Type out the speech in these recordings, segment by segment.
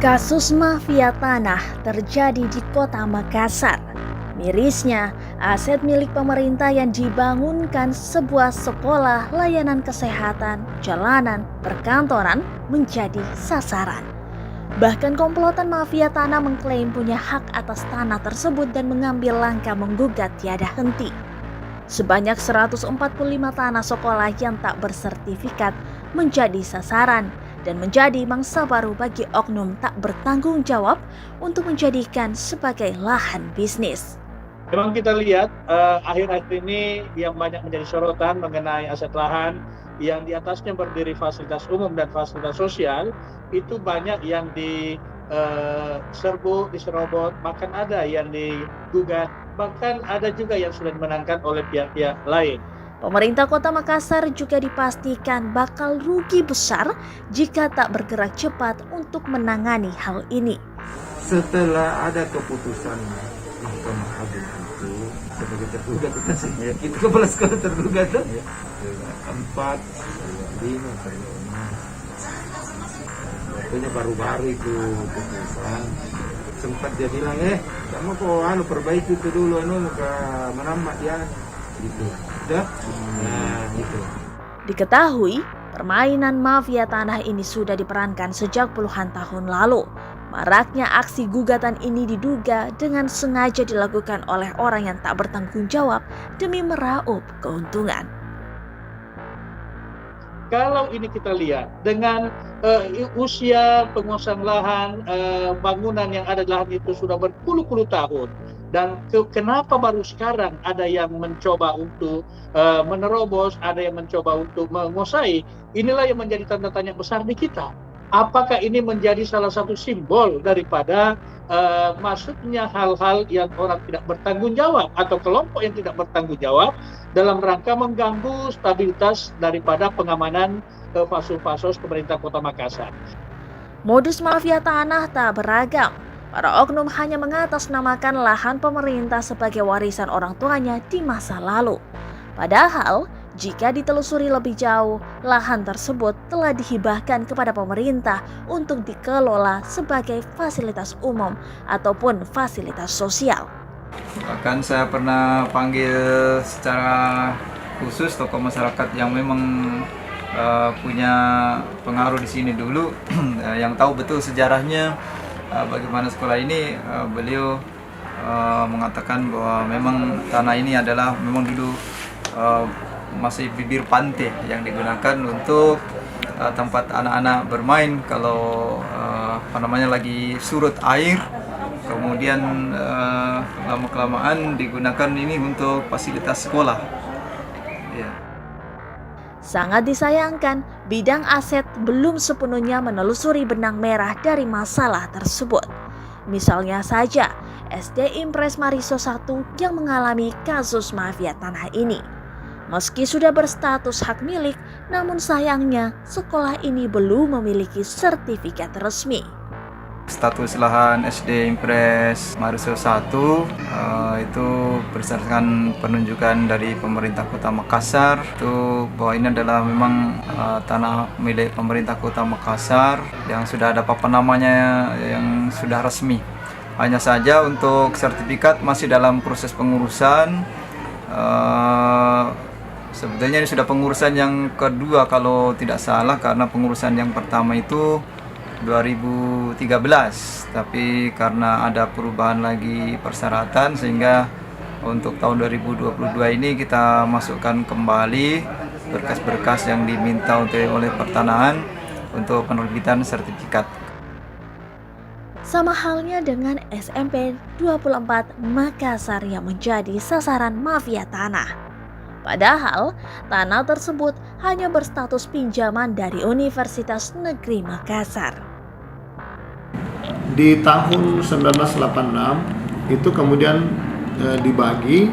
Kasus mafia tanah terjadi di kota Makassar. Mirisnya, aset milik pemerintah yang dibangunkan sebuah sekolah, layanan kesehatan, jalanan, perkantoran menjadi sasaran. Bahkan komplotan mafia tanah mengklaim punya hak atas tanah tersebut dan mengambil langkah menggugat tiada henti. Sebanyak 145 tanah sekolah yang tak bersertifikat menjadi sasaran dan menjadi mangsa baru bagi oknum tak bertanggung jawab untuk menjadikan sebagai lahan bisnis. Memang kita lihat akhir-akhir ini yang banyak menjadi sorotan mengenai aset lahan yang di atasnya berdiri fasilitas umum dan fasilitas sosial, itu banyak yang diserbu, diserobot, bahkan ada yang digugat, bahkan ada juga yang sudah dimenangkan oleh pihak-pihak lain. Pemerintah Kota Makassar juga dipastikan bakal rugi besar jika tak bergerak cepat untuk menangani hal ini. Setelah ada keputusan Mahkamah Agung itu sebagai terduga kita sih, itu kepala sekolah terduga tuh, 4, 5, 6. Pokoknya baru-baru itu keputusan. Sempat dia bilang, kamu kok perbaiki itu dulu, muka menambah ya, gitu. Udah, nah gitu. Diketahui, permainan mafia tanah ini sudah diperankan sejak puluhan tahun lalu. Maraknya aksi gugatan ini diduga dengan sengaja dilakukan oleh orang yang tak bertanggung jawab demi meraup keuntungan. Kalau ini kita lihat dengan usia penguasaan lahan, bangunan yang ada di lahan itu sudah berpuluh-puluh tahun, dan kenapa baru sekarang ada yang mencoba untuk menerobos, ada yang mencoba untuk menguasai? Inilah yang menjadi tanda tanya besar di kita. Apakah ini menjadi salah satu simbol daripada masuknya hal-hal yang orang tidak bertanggung jawab atau kelompok yang tidak bertanggung jawab dalam rangka mengganggu stabilitas daripada pengamanan fasos-fasos pemerintah Kota Makassar. Modus mafia tanah tak beragam. Para oknum hanya mengatasnamakan lahan pemerintah sebagai warisan orang tuanya di masa lalu. Padahal, jika ditelusuri lebih jauh, lahan tersebut telah dihibahkan kepada pemerintah untuk dikelola sebagai fasilitas umum ataupun fasilitas sosial. Bahkan saya pernah panggil secara khusus tokoh masyarakat yang memang punya pengaruh di sini dulu, yang tahu betul sejarahnya bagaimana sekolah ini. Beliau mengatakan bahwa memang tanah ini adalah memang dulu masih bibir pantai yang digunakan untuk tempat anak-anak bermain kalau lagi surut air. Kemudian lama-kelamaan digunakan ini untuk fasilitas sekolah. Ya. Sangat disayangkan, bidang aset belum sepenuhnya menelusuri benang merah dari masalah tersebut. Misalnya saja, SD Impres Mariso 1 yang mengalami kasus mafia tanah ini. Meski sudah berstatus hak milik, namun sayangnya sekolah ini belum memiliki sertifikat resmi. Status lahan SD Impres Mariso 1 itu berdasarkan penunjukan dari pemerintah Kota Makassar itu bahwa ini adalah memang tanah milik pemerintah Kota Makassar yang sudah ada papan namanya yang sudah resmi. Hanya saja untuk sertifikat masih dalam proses pengurusan. Sebetulnya ini sudah pengurusan yang kedua kalau tidak salah, karena pengurusan yang pertama itu 2013, tapi karena ada perubahan lagi persyaratan sehingga untuk tahun 2022 ini kita masukkan kembali berkas-berkas yang diminta oleh pertanahan untuk penerbitan sertifikat. Sama halnya dengan SMP 24 Makassar yang menjadi sasaran mafia tanah. Padahal, tanah tersebut hanya berstatus pinjaman dari Universitas Negeri Makassar. Di tahun 1986 itu kemudian dibagi,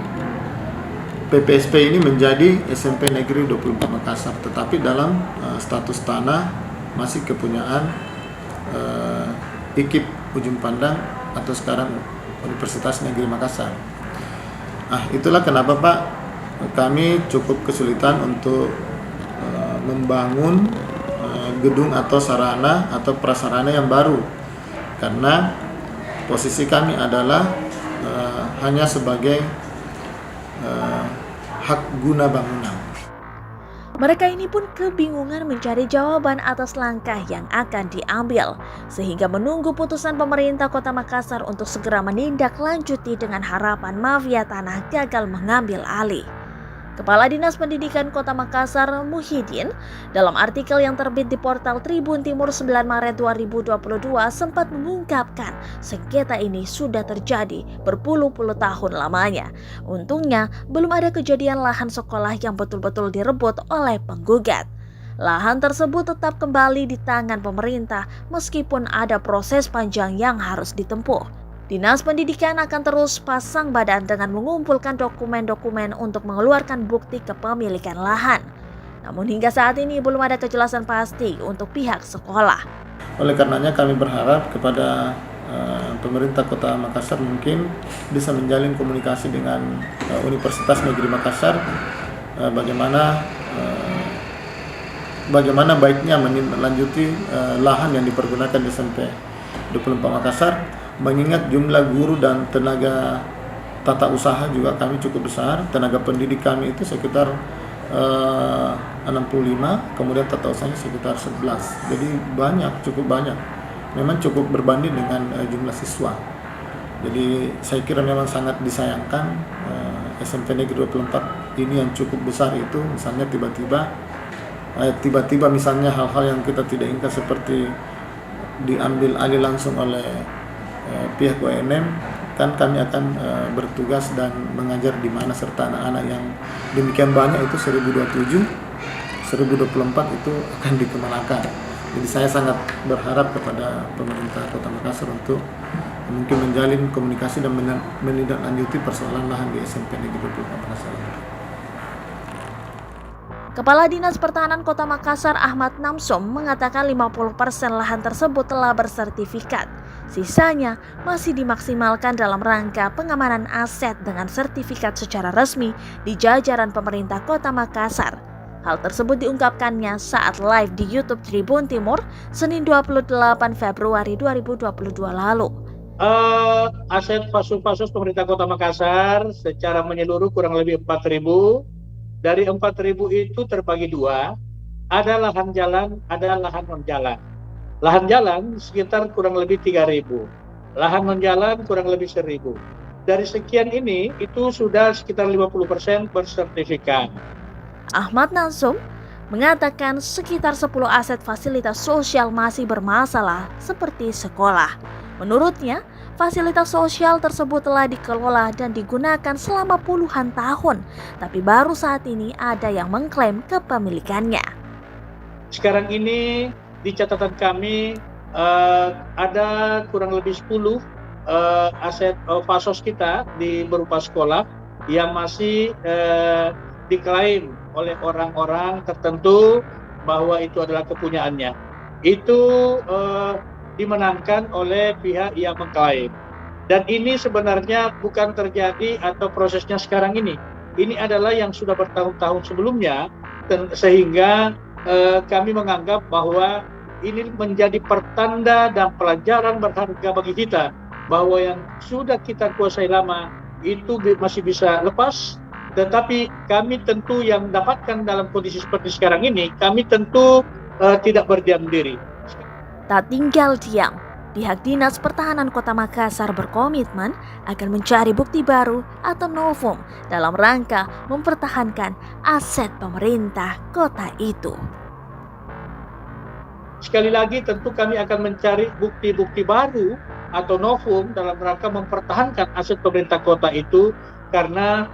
PPSP ini menjadi SMP Negeri 24 Makassar, tetapi dalam status tanah masih kepunyaan IKIP Ujung Pandang atau sekarang Universitas Negeri Makassar. Itulah kenapa Pak, kami cukup kesulitan untuk membangun gedung atau sarana atau prasarana yang baru karena posisi kami adalah hanya sebagai hak guna bangunan. Mereka ini pun kebingungan mencari jawaban atas langkah yang akan diambil, sehingga menunggu putusan pemerintah Kota Makassar untuk segera menindaklanjuti dengan harapan mafia tanah gagal mengambil alih. Kepala Dinas Pendidikan Kota Makassar, Muhyiddin, dalam artikel yang terbit di portal Tribun Timur 9 Maret 2022 sempat mengungkapkan sengketa ini sudah terjadi berpuluh-puluh tahun lamanya. Untungnya, belum ada kejadian lahan sekolah yang betul-betul direbut oleh penggugat. Lahan tersebut tetap kembali di tangan pemerintah meskipun ada proses panjang yang harus ditempuh. Dinas Pendidikan akan terus pasang badan dengan mengumpulkan dokumen-dokumen untuk mengeluarkan bukti kepemilikan lahan. Namun hingga saat ini belum ada kejelasan pasti untuk pihak sekolah. Oleh karenanya kami berharap kepada pemerintah Kota Makassar mungkin bisa menjalin komunikasi dengan Universitas Negeri Makassar bagaimana baiknya menindaklanjuti lahan yang dipergunakan di SMP 24 Makassar. Mengingat jumlah guru dan tenaga tata usaha juga kami cukup besar, tenaga pendidik kami itu sekitar 65, kemudian tata usahanya sekitar 11. Jadi cukup banyak. Memang cukup berbanding dengan jumlah siswa. Jadi saya kira memang sangat disayangkan SMP Negeri 24 ini yang cukup besar itu misalnya tiba-tiba misalnya hal-hal yang kita tidak inginkan seperti diambil alih langsung oleh pihak UNM, kan kami akan bertugas dan mengajar di mana serta anak-anak yang demikian banyak itu 1027, 1024 itu akan dikemanakan. Jadi saya sangat berharap kepada pemerintah Kota Makassar untuk mungkin menjalin komunikasi dan menindaklanjuti persoalan lahan di SMP Negeri 24 Makassar. Kepala Dinas Pertahanan Kota Makassar Ahmad Namsom mengatakan 50% lahan tersebut telah bersertifikat. Sisanya masih dimaksimalkan dalam rangka pengamanan aset dengan sertifikat secara resmi di jajaran pemerintah Kota Makassar. Hal tersebut diungkapkannya saat live di YouTube Tribun Timur Senin 28 Februari 2022 lalu. Aset fasos pemerintah Kota Makassar secara menyeluruh kurang lebih 4.000. Dari 4.000 itu terbagi dua, ada lahan jalan, ada lahan non-jalan. Lahan jalan sekitar kurang lebih 3.000, lahan non-jalan kurang lebih 1.000. Dari sekian ini, itu sudah sekitar 50% bersertifikat. Ahmad Namsom mengatakan sekitar 10 aset fasilitas sosial masih bermasalah seperti sekolah. Menurutnya, fasilitas sosial tersebut telah dikelola dan digunakan selama puluhan tahun, tapi baru saat ini ada yang mengklaim kepemilikannya. Sekarang ini di catatan kami ada kurang lebih 10 aset fasos kita berupa sekolah yang masih diklaim oleh orang-orang tertentu bahwa itu adalah kepunyaannya. Itu dimenangkan oleh pihak yang mengklaim. Dan ini sebenarnya bukan terjadi atau prosesnya sekarang ini. Ini adalah yang sudah bertahun-tahun sebelumnya, sehingga kami menganggap bahwa ini menjadi pertanda dan pelajaran berharga bagi kita bahwa yang sudah kita kuasai lama itu masih bisa lepas, tetapi kami tentu yang dapatkan dalam kondisi seperti sekarang ini, kami tentu tidak berdiam diri. Tak tinggal diam, pihak Dinas Pertahanan Kota Makassar berkomitmen akan mencari bukti baru atau novum dalam rangka mempertahankan aset pemerintah kota itu. Sekali lagi tentu kami akan mencari bukti-bukti baru atau novum dalam rangka mempertahankan aset pemerintah kota itu, karena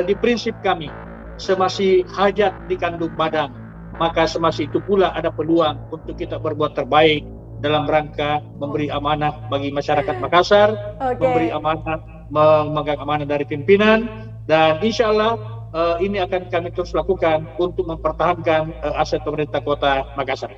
di prinsip kami semasih hajat dikandung badan, maka semasih itu pula ada peluang untuk kita berbuat terbaik dalam rangka memberi amanah bagi masyarakat Makassar, memberi amanah, memegang amanah dari pimpinan, dan insya Allah ini akan kami terus lakukan untuk mempertahankan aset pemerintah kota Makassar.